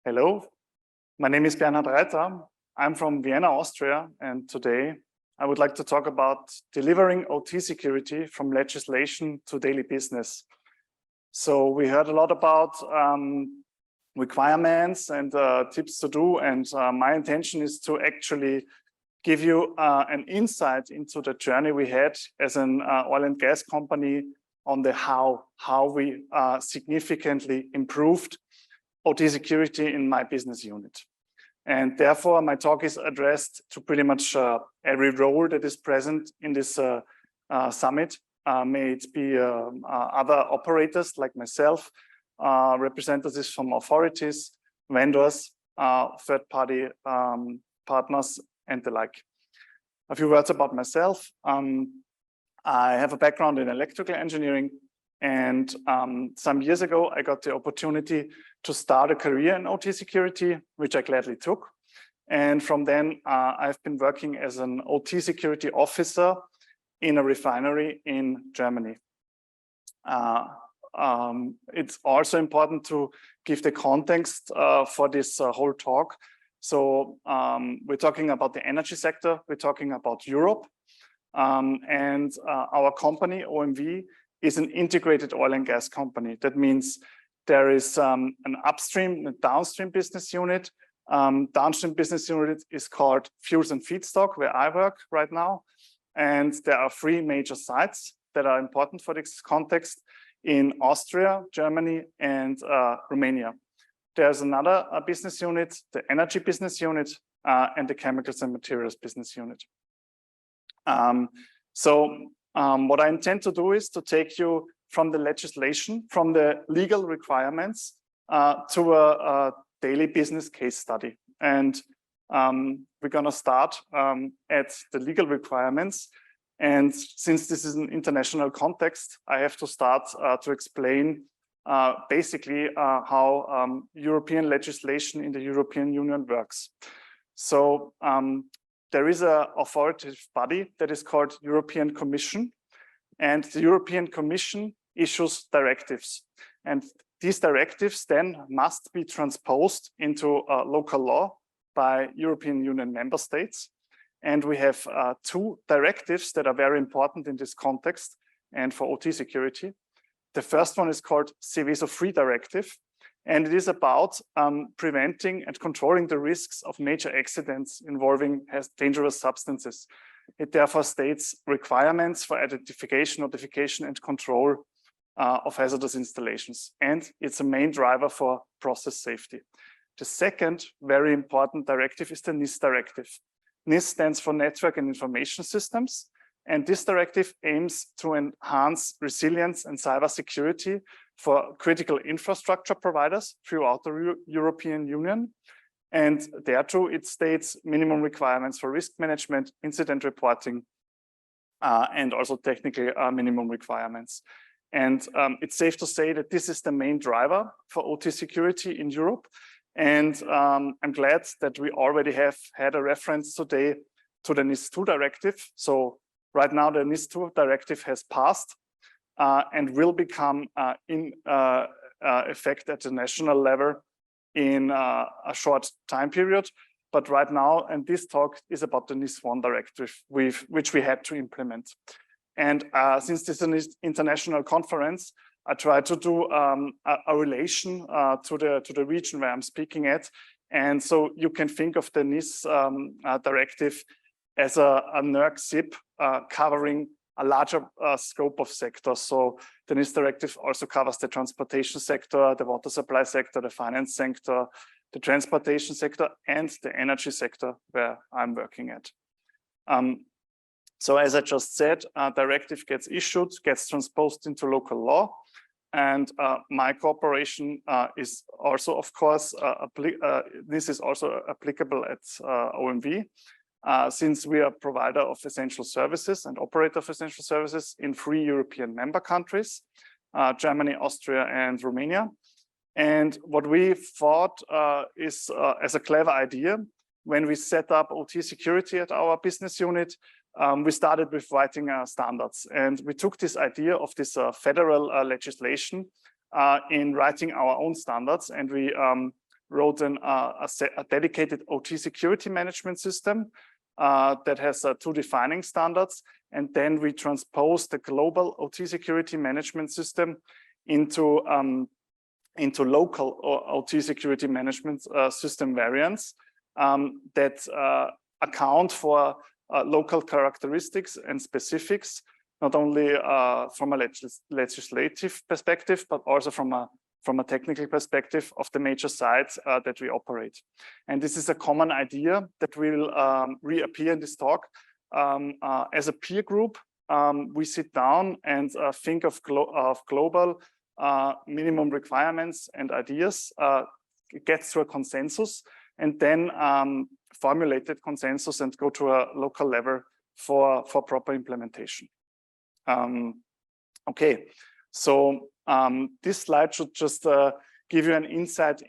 Hello, my name is Bernhard Reiter. I'm from Vienna, Austria, and today I would like to talk about delivering OT security from legislation to daily business. So we heard a lot about requirements and tips to do, and my intention is to actually give you an insight into the journey we had as an oil and gas company on the how we significantly improved OT security in my business unit. And therefore, my talk is addressed to pretty much every role that is present in this summit. May it be other operators like myself, representatives from authorities, vendors, third-party partners, and the like. A few words about myself. I have a background in electrical engineering, and some years ago, I got the opportunity to start a career in OT security, which I gladly took. And from then, I've been working as an OT security officer in a refinery in Germany. It's also important to give the context for this whole talk. So we're talking about the energy sector, we're talking about Europe, and our company, OMV, is an integrated oil and gas company. That means there is an upstream and downstream business unit. Downstream business unit is called fuels and feedstock, where I work right now. And there are three major sites that are important for this context in Austria, Germany, and Romania. There's another business unit, the energy business unit, and the chemicals and materials business unit. What I intend to do is to take you from the legislation, from the legal requirements to a daily business case study. And we're going to start at the legal requirements. And since this is an international context, I have to start to explain basically how European legislation in the European Union works. So there is an authoritative body that is called European Commission, and the European Commission issues directives. And these directives then must be transposed into local law by European Union member states. And we have two directives that are very important in this context and for OT security. The first one is called Seveso III Directive, and it is about preventing and controlling the risks of major accidents involving dangerous substances. It therefore states requirements for identification, notification, and control of hazardous installations. And it's a main driver for process safety. The second very important directive is the NIS directive. NIS stands for Network and Information Systems. And this directive aims to enhance resilience and cybersecurity for critical infrastructure providers throughout the European Union. And thereto, it states minimum requirements for risk management, incident reporting, and also technical minimum requirements. And it's safe to say that this is the main driver for OT security in Europe. And I'm glad that we already have had a reference today to the NIS2 directive. So right now, the NIS2 directive has passed and will become in effect at the national level in a short time period. But right now, and this talk is about the NIS1 directive, which we had to implement. And since this is an international conference, I try to do a relation to the region where I'm speaking at. And so you can think of the NIS directive as a NERC-SIP covering a larger scope of sectors. So the NIS directive also covers the transportation sector, the water supply sector, the finance sector, the transportation sector, and the energy sector where I'm working at. So as I just said, a directive gets issued, gets transposed into local law. And my cooperation is also, of course, this is also applicable at OMV. Since we are a provider of essential services and operator of essential services in 3 European member countries, Germany, Austria, and Romania. And what we thought is as a clever idea, when we set up OT security at our business unit, we started with writing standards. And we took this idea of this federal legislation in writing our own standards. And we wrote a dedicated OT security management system that has two defining standards. And then we transposed the global OT security management system into local OT security management system variants that account for local characteristics and specifics, not only from a legislative perspective, but also from a technical perspective of the major sites that we operate. And this is a common idea that will reappear in this talk. As a peer group, we sit down and think of global minimum requirements and ideas, get to a consensus, and then formulated consensus and go to a local level for proper implementation. Okay, so this slide should just give you an insight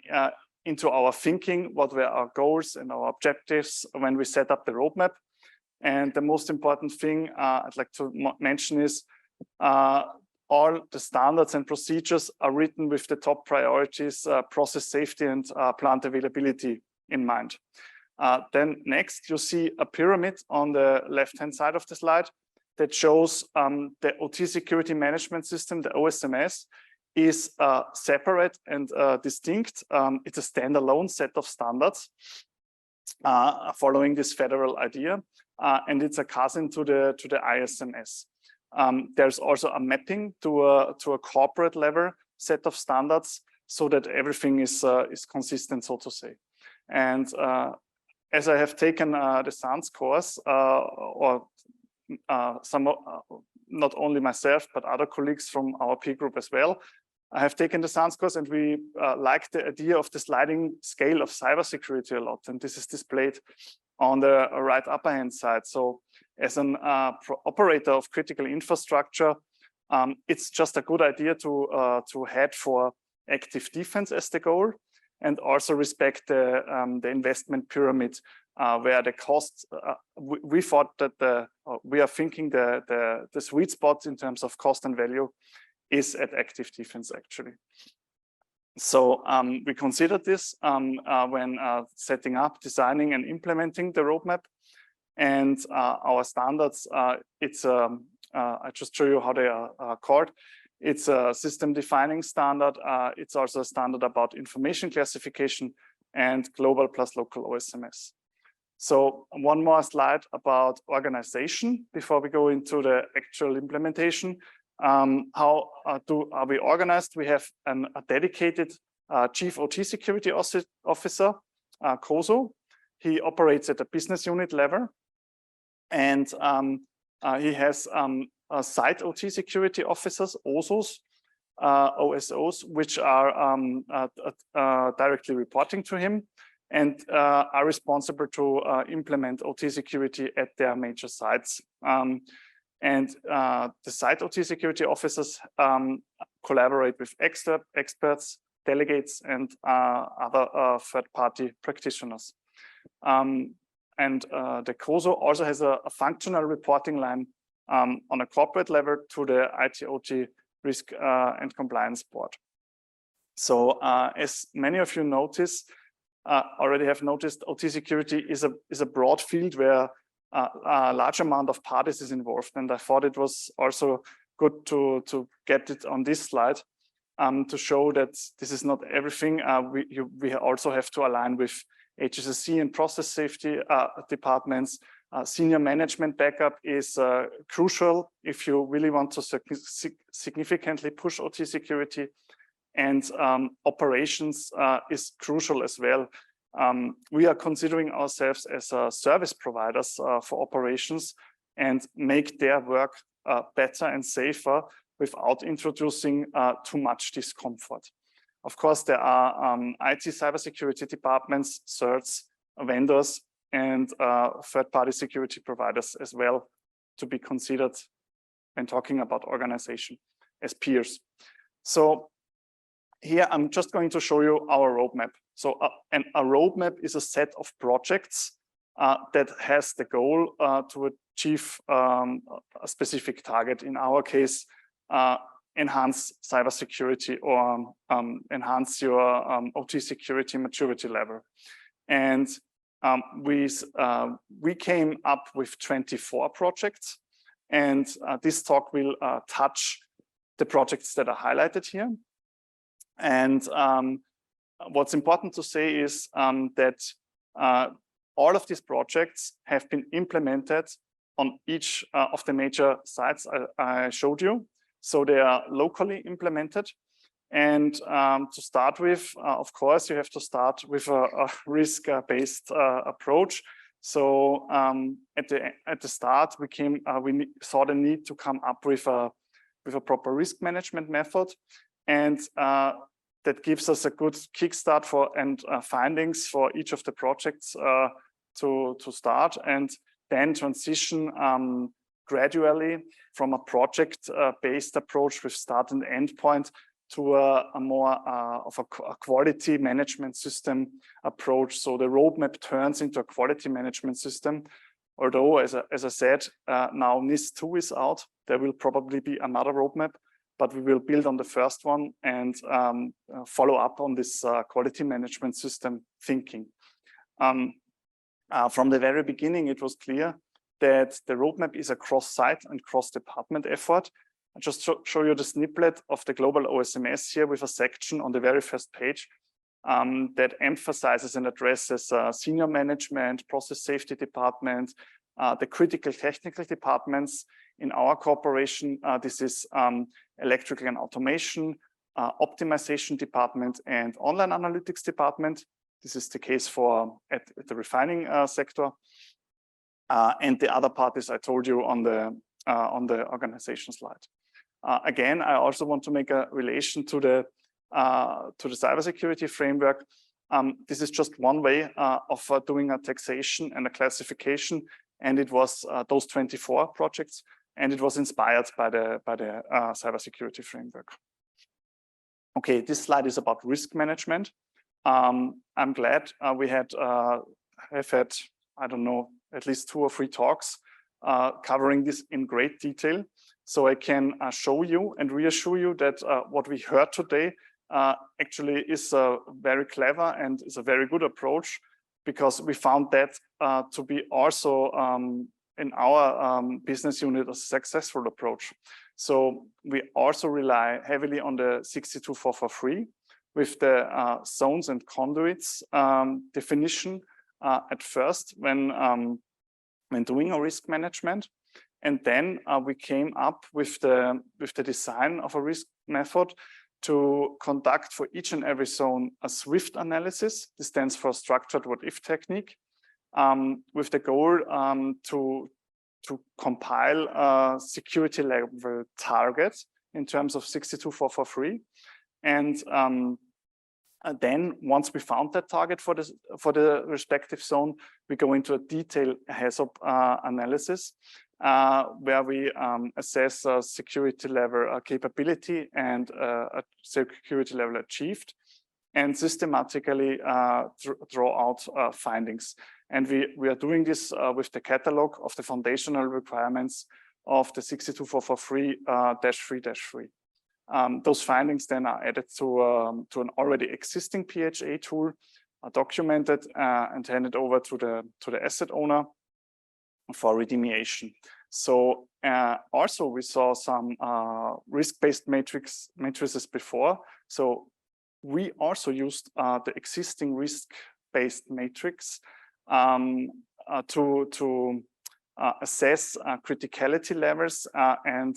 into our thinking, what were our goals and our objectives when we set up the roadmap. And the most important thing I'd like to mention is all the standards and procedures are written with the top priorities, process safety and plant availability in mind. Then next, you see a pyramid on the left-hand side of the slide that shows the OT security management system, the OSMS, is separate and distinct. It's a standalone set of standards following this federal idea, and it's a cousin to the ISMS. There's also a mapping to a corporate level set of standards so that everything is consistent, so to say. And as I have taken the SANS course, or not only myself, but other colleagues from our peer group as well, I have taken the SANS course, and we like the idea of the sliding scale of cybersecurity a lot. And this is displayed on the right upper hand side. So as an operator of critical infrastructure, it's just a good idea to head for active defense as the goal, and also respect the investment pyramid, where the costs, we thought that we are thinking the sweet spot in terms of cost and value is at active defense, actually. So we considered this when setting up, designing and implementing the roadmap. And our standards, I just show you how they are called. It's a system defining standard. It's also a standard about information classification and global plus local OSMS. So one more slide about organization before we go into the actual implementation. How are we organized? We have a dedicated Chief OT Security Officer, COSO. He operates at a business unit level, and he has site OT security officers, OSOs, which are directly reporting to him and are responsible to implement OT security at their major sites. And the site OT security officers collaborate with experts, delegates, and other third-party practitioners. And the COSO also has a functional reporting line on a corporate level to the IT/OT Risk and Compliance Board. So as many of you already have noticed, OT security is a broad field where a large amount of parties is involved, and I thought it was also good to get it on this slide to show that this is not everything. We also have to align with HSSE and process safety departments. Senior management backup is crucial if you really want to significantly push OT security, and operations is crucial as well. We are considering ourselves as service providers for operations and make their work better and safer without introducing too much discomfort. Of course, there are IT cybersecurity departments, certs, vendors, and third-party security providers as well to be considered when talking about organization as peers. So here I'm just going to show you our roadmap. So a roadmap is a set of projects that has the goal to achieve a specific target. In our case, enhance cybersecurity or enhance your OT security maturity level. And we came up with 24 projects, and this talk will touch the projects that are highlighted here. And what's important to say is that all of these projects have been implemented on each of the major sites I showed you. So they are locally implemented. And to start with, of course, you have to start with a risk-based approach. So at the start, we saw the need to come up with a proper risk management method, and that gives us a good kickstart for and findings for each of the projects to start, and then transition gradually from a project-based approach with start and end point to a more of a quality management system approach. So the roadmap turns into a quality management system. Although, as I said, now NIS2 is out, there will probably be another roadmap, but we will build on the first one and follow up on this quality management system thinking. From the very beginning, it was clear that the roadmap is a cross-site and cross-department effort. I'll just show you the snippet of the global OSMS here with a section on the very first page that emphasizes and addresses senior management, process safety department, the critical technical departments. In our corporation, this is electrical and automation, optimization department, and online analytics department. This is the case for at the refining sector. And the other part is I told you on the organization slide. Again, I also want to make a relation to the cybersecurity framework. This is just one way of doing a taxation and a classification, and it was those 24 projects, and it was inspired by the cybersecurity framework. Okay, this slide is about risk management. I'm glad we have had, I don't know, at least 2 or 3 talks covering this in great detail. So I can show you and reassure you that what we heard today actually is very clever and is a very good approach, because we found that to be also in our business unit a successful approach. So we also rely heavily on the 62443 with the zones and conduits definition at first when doing a risk management. And then we came up with the design of a risk method to conduct for each and every zone a SWIFT analysis. This stands for structured what-if technique, with the goal to compile security level targets in terms of 62443. And then once we found that target for the respective zone, we go into a detailed HSSE analysis where we assess security level capability and a security level achieved, and systematically draw out findings. And we are doing this with the catalog of the foundational requirements of the 62443-3-3. Those findings then are added to an already existing PHA tool, are documented and handed over to the asset owner for remediation. So also we saw some risk-based matrices before. So we also used the existing risk-based matrix to assess criticality levels and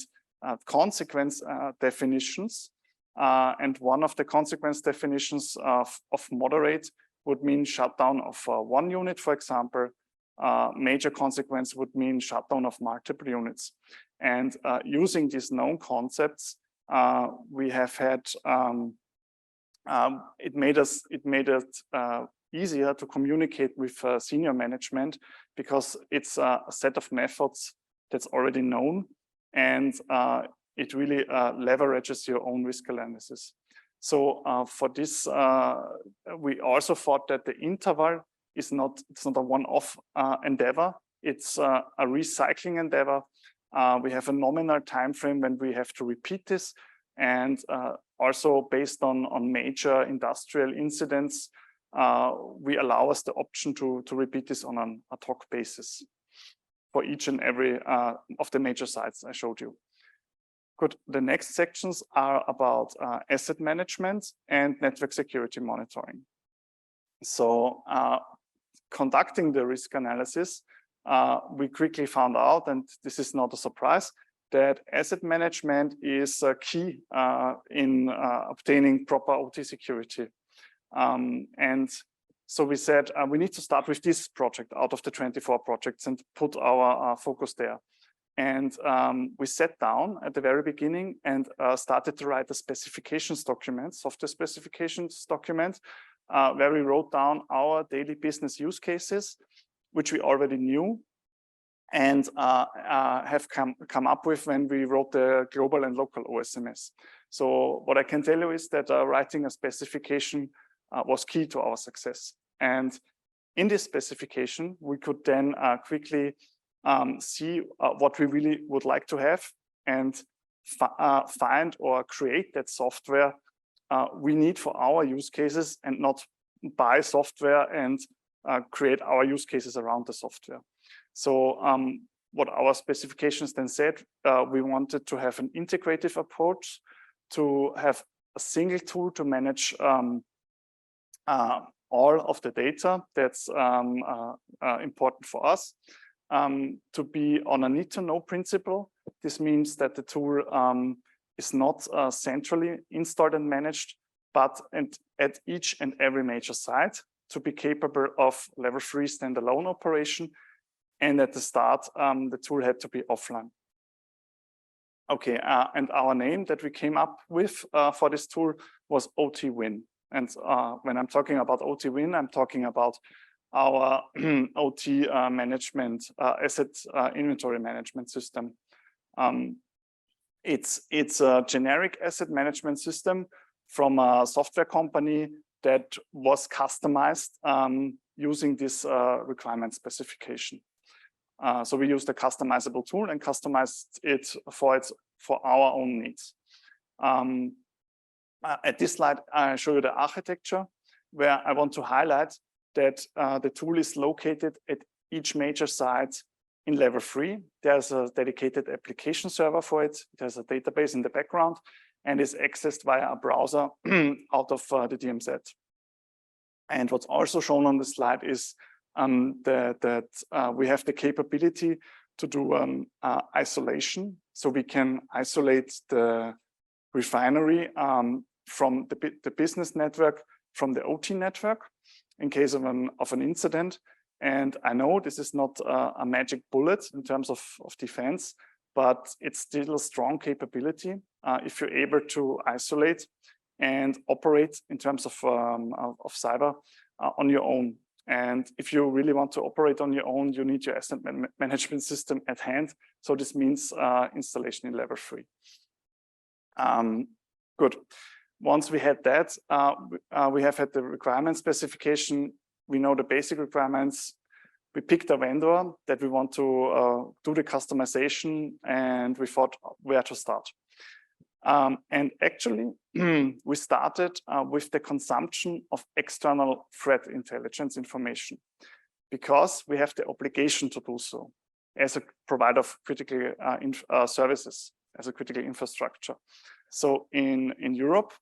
consequence definitions. And one of the consequence definitions of moderate would mean shutdown of one unit, for example. Major consequence would mean shutdown of multiple units. And using these known concepts, we have had it made it easier to communicate with senior management, because it's a set of methods that's already known, and it really leverages your own risk analysis. So for this, we also thought that the interval it's not a one-off endeavor. It's a recycling endeavor. We have a nominal time frame when we have to repeat this, and also based on major industrial incidents, we allow us the option to repeat this on an ad hoc basis for each and every of the major sites I showed you. Good. The next sections are about asset management and network security monitoring. So conducting the risk analysis, we quickly found out, and this is not a surprise, that asset management is key in obtaining proper OT security. And so we said we need to start with this project out of the 24 projects and put our focus there. And we sat down at the very beginning and started to write a specifications document, software specifications document, where we wrote down our daily business use cases, which we already knew and have come up with when we wrote the global and local OSMS. So what I can tell you is that writing a specification was key to our success. And in this specification, we could then quickly see what we really would like to have and find or create that software we need for our use cases, and not buy software and create our use cases around the software. So what our specifications then said, we wanted to have an integrative approach, to have a single tool to manage all of the data that's important for us, to be on a need-to-know principle. This means that the tool is not centrally installed and managed, but at each and every major site, to be capable of level 3 standalone operation. And at the start, the tool had to be offline. Okay, and our name that we came up with for this tool was OTwin. And when I'm talking about OTwin, I'm talking about our OT management, asset inventory management system. It's a generic asset management system from a software company that was customized using this requirement specification. So we used a customizable tool and customized it for our own needs. At this slide, I show you the architecture, where I want to highlight that the tool is located at each major site in level 3. There's a dedicated application server for it. There's a database in the background and is accessed via a browser out of the DMZ. And what's also shown on the slide is that we have the capability to do isolation. So we can isolate the refinery from the business network from the OT network in case of an incident. And I know this is not a magic bullet in terms of defense, but it's still a strong capability if you're able to isolate and operate in terms of cyber on your own. And if you really want to operate on your own, you need your asset management system at hand. So this means installation in level 3. Good. Once we had that, we have had the requirement specification. We know the basic requirements. We picked a vendor that we want to do the customization, and we thought where to start. And actually, we started with the consumption of external threat intelligence information, because we have the obligation to do so as a provider of critical services, as a critical infrastructure. So in Europe,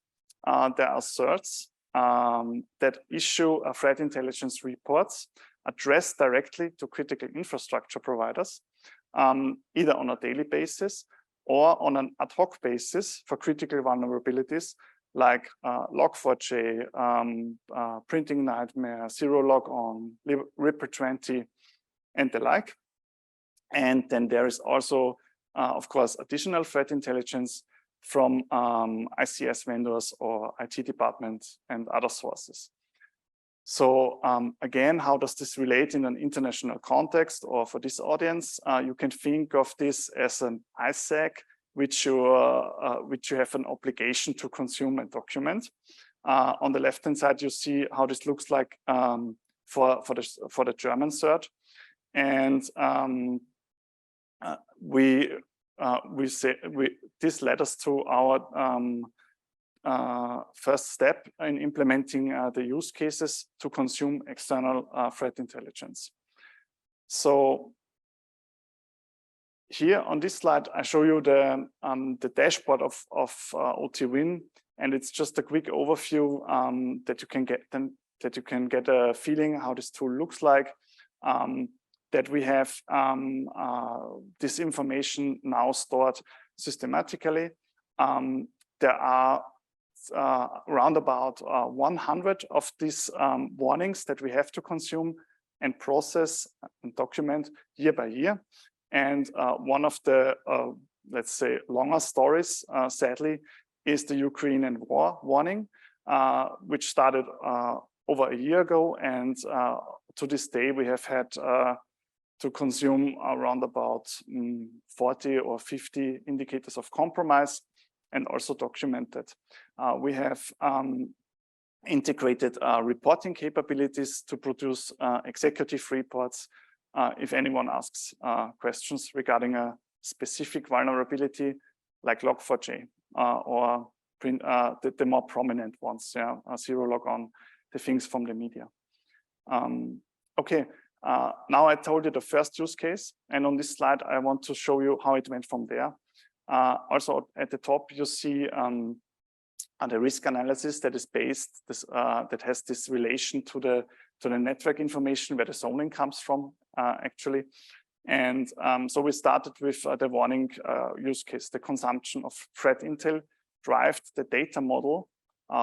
there are certs that issue threat intelligence reports addressed directly to critical infrastructure providers, either on a daily basis or on an ad hoc basis for critical vulnerabilities like Log4j, Printing Nightmare, Zero Log On, Reaper 20, and the like. And then there is also, of course, additional threat intelligence from ICS vendors or IT departments and other sources. So again, how does this relate in an international context, or for this audience? You can think of this as an ISAC, which you have an obligation to consume and document. On the left-hand side, you see how this looks like for the German cert. And we this led us to our first step in implementing the use cases to consume external threat intelligence. So here on this slide, I show you the dashboard of OTwin, and it's just a quick overview that you can get a feeling how this tool looks like. That we have this information now stored systematically. There are around about 100 of these warnings that we have to consume and process and document year by year. And one of the, let's say, longer stories, sadly, is the Ukrainian war warning, which started over a year ago. And to this day, we have had to consume around about 40 or 50 indicators of compromise and also documented. We have integrated reporting capabilities to produce executive reports if anyone asks questions regarding a specific vulnerability like Log4j or the more prominent ones, yeah, zero log on, the things from the media. Okay. Now I told you the first use case, and on this slide, I want to show you how it went from there. Also at the top, you see the risk analysis that is based, that has this relation to the network information where the zoning comes from, actually. And so we started with the warning use case, the consumption of threat intel, derived the data model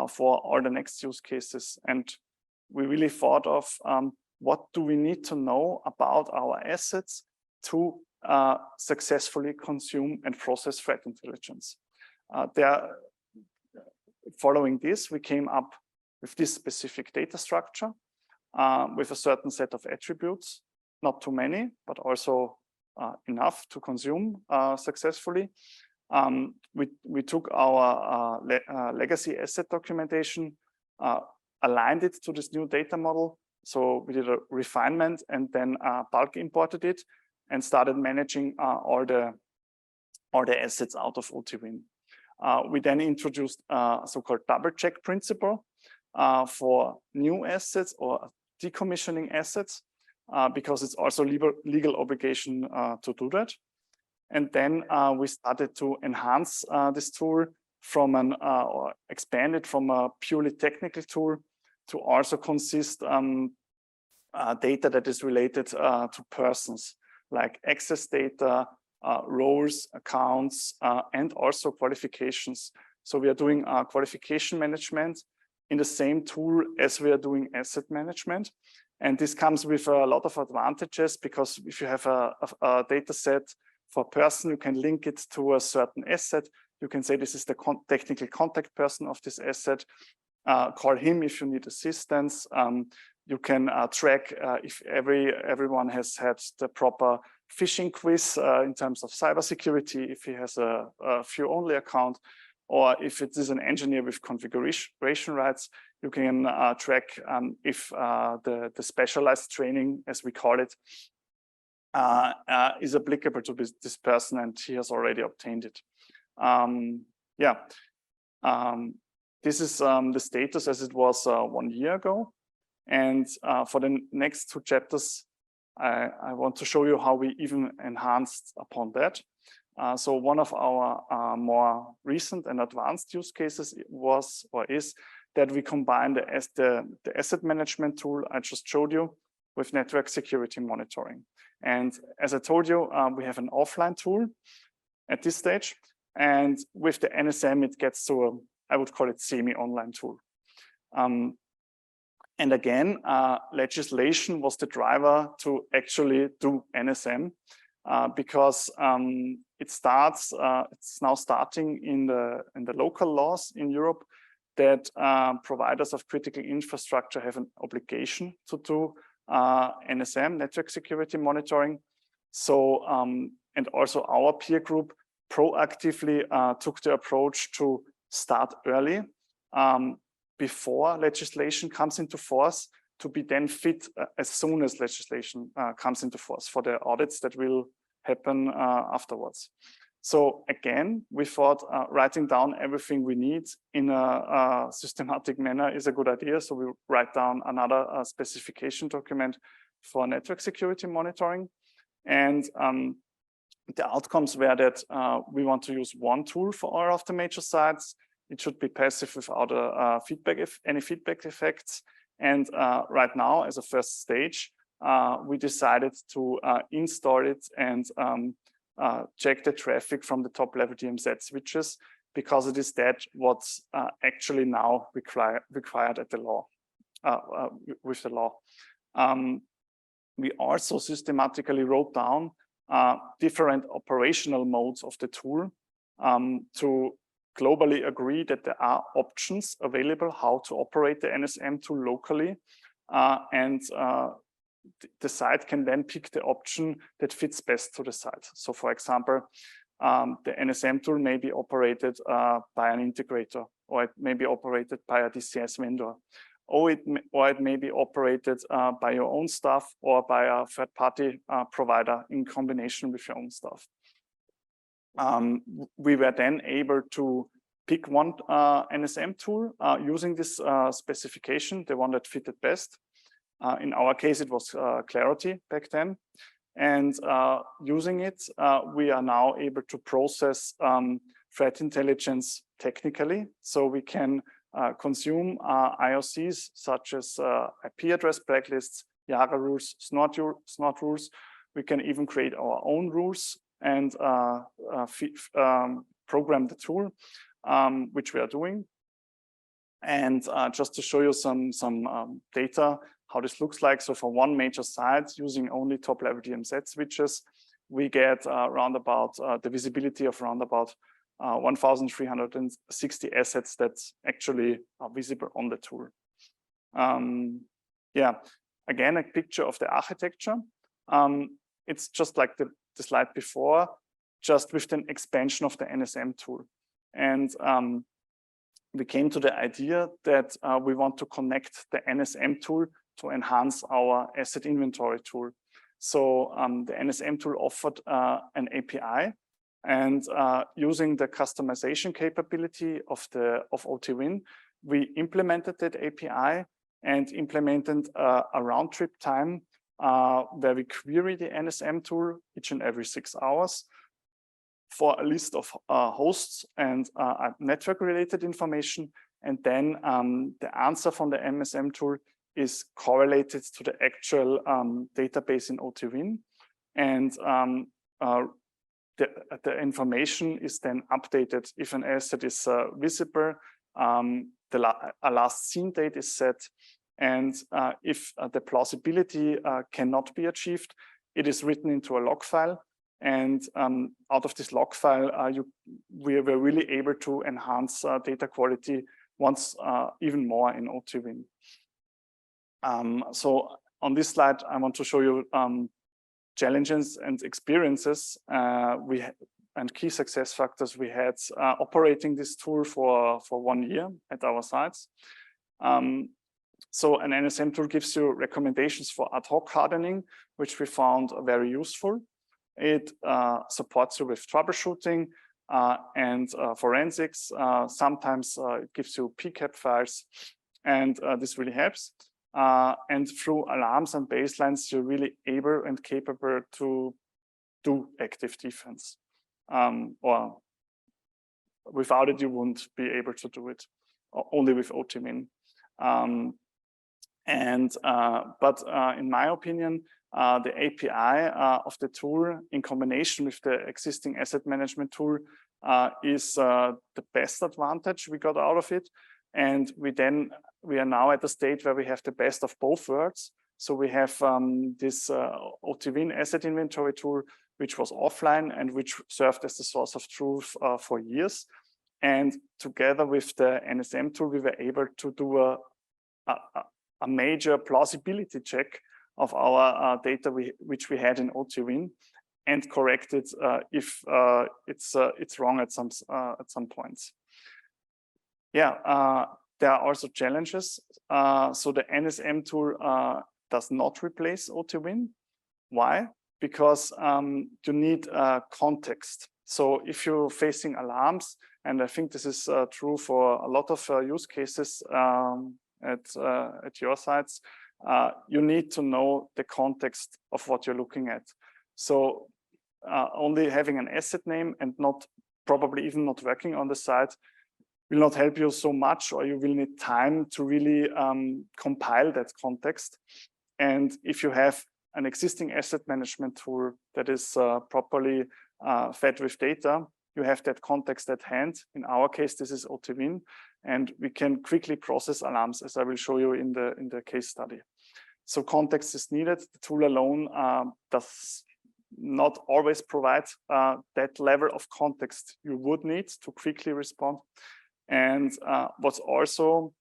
for all the next use cases. And we really thought of what do we need to know about our assets to successfully consume and process threat intelligence. Following this, we came up with this specific data structure with a certain set of attributes, not too many, but also enough to consume successfully. We took our legacy asset documentation, aligned it to this new data model. So we did a refinement and then bulk imported it and started managing all the assets out of OTwin. We then introduced a so-called double check principle for new assets or decommissioning assets, because it's also legal obligation to do that. And then we started to enhance this tool from or expand it from a purely technical tool to also consist data that is related to persons, like access data, roles, accounts, and also qualifications. So we are doing qualification management in the same tool as we are doing asset management. And this comes with a lot of advantages, because if you have a data set for a person, you can link it to a certain asset. You can say this is the technical contact person of this asset. Call him if you need assistance. You can track if everyone has had the proper phishing quiz in terms of cybersecurity, if he has a view-only account, or if it is an engineer with configuration rights, you can track if the specialized training, as we call it, is applicable to this person and he has already obtained it. This is the status as it was 1 year ago. And for the next 2 chapters, I want to show you how we even enhanced upon that. So one of our more recent and advanced use cases was or is that we combine the asset management tool I just showed you with network security monitoring. And as I told you, we have an offline tool at this stage. And with the NSM, it gets to I would call it semi-online tool. And again, legislation was the driver to actually do NSM because it's now starting in the local laws in Europe that providers of critical infrastructure have an obligation to do NSM, network security monitoring. So, and also our peer group proactively took the approach to start early before legislation comes into force, to be then fit as soon as legislation comes into force for the audits that will happen afterwards. So again, we thought writing down everything we need in a systematic manner is a good idea. So we write down another specification document for network security monitoring. And the outcomes were that we want to use one tool for all of the major sites. It should be passive without any feedback effects. And right now, as a first stage, we decided to install it and check the traffic from the top-level DMZ switches, because it is that what's actually now required at the law, with the law. We also systematically wrote down different operational modes of the tool to globally agree that there are options available how to operate the NSM tool locally, and the site can then pick the option that fits best to the site. So for example, the NSM tool may be operated by an integrator, or it may be operated by a DCS vendor, or it may be operated by your own staff or by a third-party provider in combination with your own staff. We were then able to pick one NSM tool using this specification, the one that fitted best. In our case, it was Clarity back then. And using it, we are now able to process threat intelligence technically. So we can consume IOCs such as IP address blacklists, Yara rules, snort rules. We can even create our own rules and program the tool, which we are doing. And just to show you some data, how this looks like. So for one major site using only top-level DMZ switches, we get around about the visibility of around about 1,360 assets that actually are visible on the tool. Yeah, again, a picture of the architecture. It's just like the slide before, just with an expansion of the NSM tool. And we came to the idea that we want to connect the NSM tool to enhance our asset inventory tool. So the NSM tool offered an API, and using the customization capability of OTwin, we implemented that API and implemented a round trip time where we query the NSM tool each and every 6 hours for a list of hosts and network related information. And then the answer from the NSM tool is correlated to the actual database in OTwin. And the information is then updated if an asset is visible, a last seen date is set, and if the plausibility cannot be achieved, it is written into a log file. And out of this log file, we were really able to enhance data quality once even more in OTwin. So on this slide, I want to show you challenges and experiences and key success factors we had operating this tool for 1 year at our sites. So an NSM tool gives you recommendations for ad hoc hardening, which we found very useful. It supports you with troubleshooting and forensics. Sometimes it gives you PCAP files, and this really helps. And through alarms and baselines, you're really able and capable to do active defense. Or without it, you wouldn't be able to do it, only with OTwin. But in my opinion, the API of the tool in combination with the existing asset management tool is the best advantage we got out of it. And we are now at a state where we have the best of both worlds. So we have this OTwin asset inventory tool, which was offline and which served as the source of truth for years. And together with the NSM tool, we were able to do a major plausibility check of our data which we had in OTwin, and correct it if it's wrong at some points. Yeah, there are also challenges. So the NSM tool does not replace OTwin. Why? Because you need context. So if you're facing alarms, and I think this is true for a lot of use cases at your sites, you need to know the context of what you're looking at. So only having an asset name and probably even not working on the site will not help you so much, or you will need time to really compile that context. And if you have an existing asset management tool that is properly fed with data, you have that context at hand. In our case, this is OTwin, and we can quickly process alarms, as I will show you in the case study. So context is needed. The tool alone does not always provide that level of context you would need to quickly respond. And what's also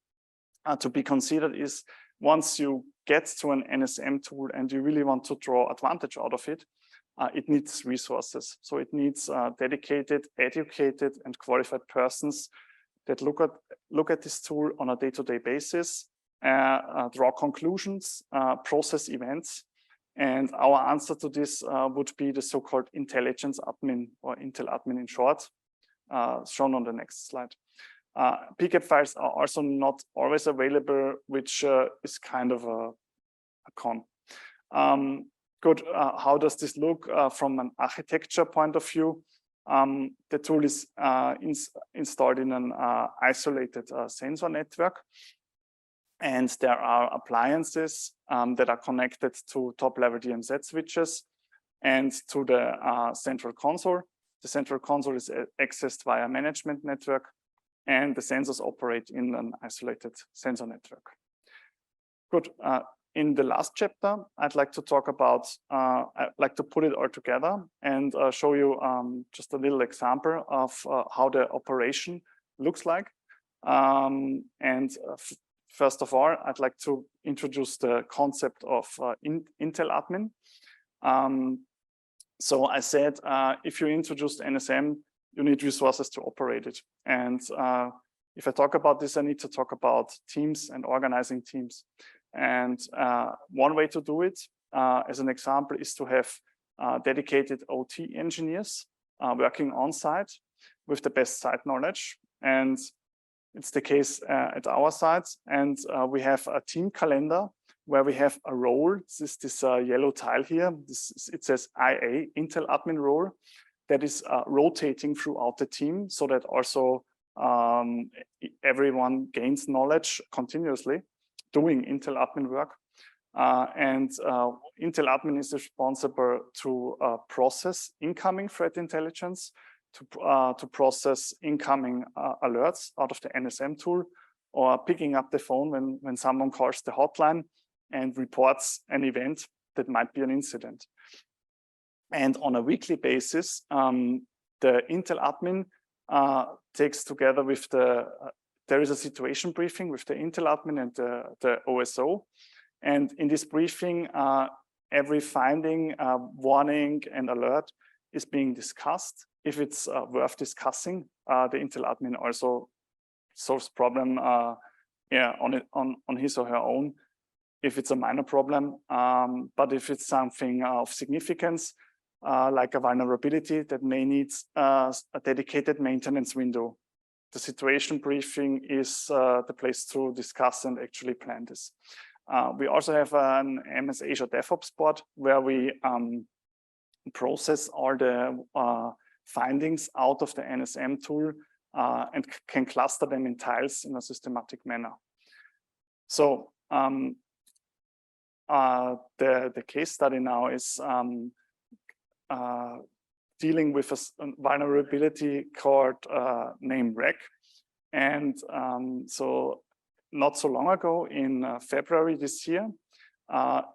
to be considered is, once you get to an NSM tool and you really want to draw advantage out of it, it needs resources. So it needs dedicated, educated, and qualified persons that look at this tool on a day-to-day basis, draw conclusions, process events. And our answer to this would be the so-called intelligence admin, or Intel admin in short, shown on the next slide. PCAP files are also not always available, which is kind of a con. Good. How does this look from an architecture point of view? The tool is installed in an isolated sensor network, and there are appliances that are connected to top-level DMZ switches and to the central console. The central console is accessed via management network, and the sensors operate in an isolated sensor network. Good. In the last chapter, I'd like to talk about, I'd like to put it all together and show you just a little example of how the operation looks like. First of all, I'd like to introduce the concept of Intel admin. So I said, if you introduced NSM, you need resources to operate it. And if I talk about this, I need to talk about teams and organizing teams. And one way to do it, as an example, is to have dedicated OT engineers working on site with the best site knowledge. And it's the case at our sites. And we have a team calendar where we have a role. This is this yellow tile here. It says IA, Intel admin role, that is rotating throughout the team, so that also everyone gains knowledge continuously doing Intel admin work. Intel admin is responsible to process incoming threat intelligence, to process incoming alerts out of the NSM tool, or picking up the phone when someone calls the hotline and reports an event that might be an incident. And on a weekly basis, the Intel admin takes together with there is a situation briefing with the Intel admin and the OSO. And in this briefing, every finding, warning, and alert is being discussed. If it's worth discussing, the Intel admin also solves problem on his or her own, if it's a minor problem. But if it's something of significance, like a vulnerability that may need a dedicated maintenance window, the situation briefing is the place to discuss and actually plan this. We also have an MS Azure DevOps board where we process all the findings out of the NSM tool and can cluster them in tiles in a systematic manner. So the case study now is dealing with a vulnerability called name rec. And so not so long ago, in February this year,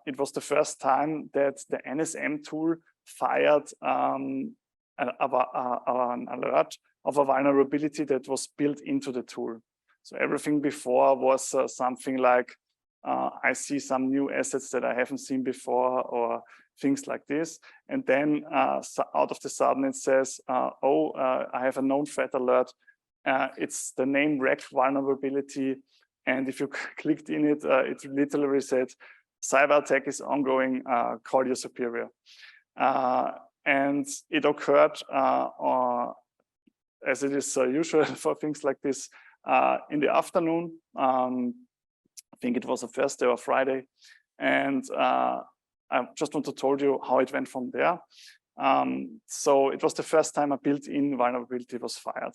it was the first time that the NSM tool fired an alert of a vulnerability that was built into the tool. So everything before was something like, I see some new assets that I haven't seen before, or things like this. And then so out of the sudden it says, I have a known threat alert. It's the name rec vulnerability. And if you clicked in it, it literally said, cyber attack is ongoing, call your superior. and it occurred, as it is usual for things like this, in the afternoon. I think it was a Thursday or Friday, and I just want to tell you how it went from there. So it was the first time a built-in vulnerability was fired.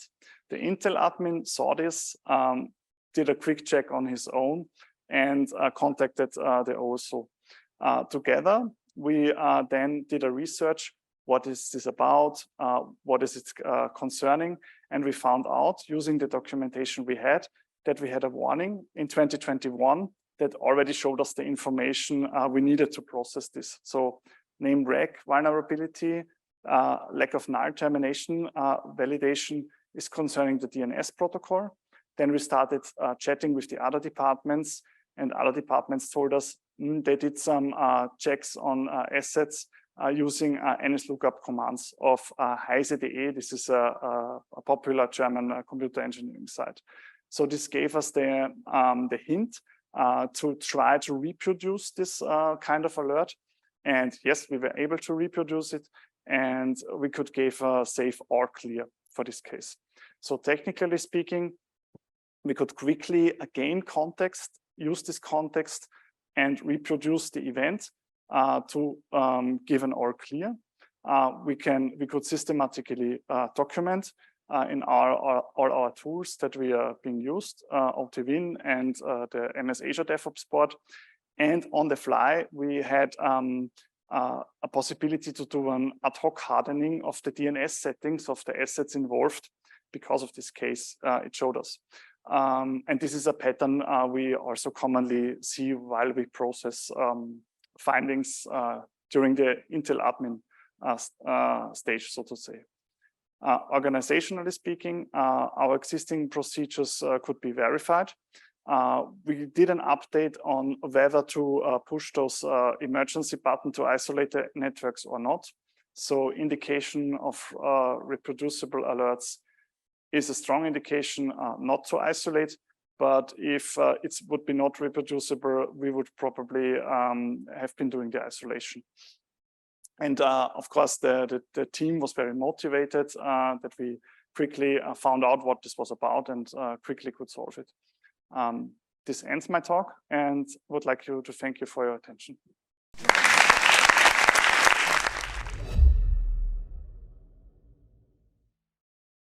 The Intel admin saw this, did a quick check on his own, and contacted the OSO. Together, we then did a research. What is this about? What is it concerning? And we found out, using the documentation we had, that we had a warning in 2021 that already showed us the information we needed to process this. So name reg vulnerability, lack of null termination validation is concerning the DNS protocol. Then we started chatting with the other departments, and other departments told us they did some checks on assets using NSLOOKUP commands of HSSE. This is a popular German computer engineering site. So this gave us the hint to try to reproduce this kind of alert. And yes, we were able to reproduce it, and we could give a safe or clear for this case. So technically speaking, we could quickly gain context, use this context, and reproduce the event to give an all clear. We could systematically document in all our tools that we are being used, OTwin and the MS Azure DevOps board. And on the fly, we had a possibility to do an ad hoc hardening of the DNS settings of the assets involved. Because of this case, it showed us. And this is a pattern we also commonly see while we process findings during the Intel admin stage, so to say. Organizationally speaking, our existing procedures could be verified. We did an update on whether to push those emergency button to isolate the networks or not. So indication of reproducible alerts is a strong indication not to isolate, but if it would be not reproducible, we would probably have been doing the isolation. And of course, the team was very motivated that we quickly found out what this was about and quickly could solve it. This ends my talk, and would like to thank you for your attention.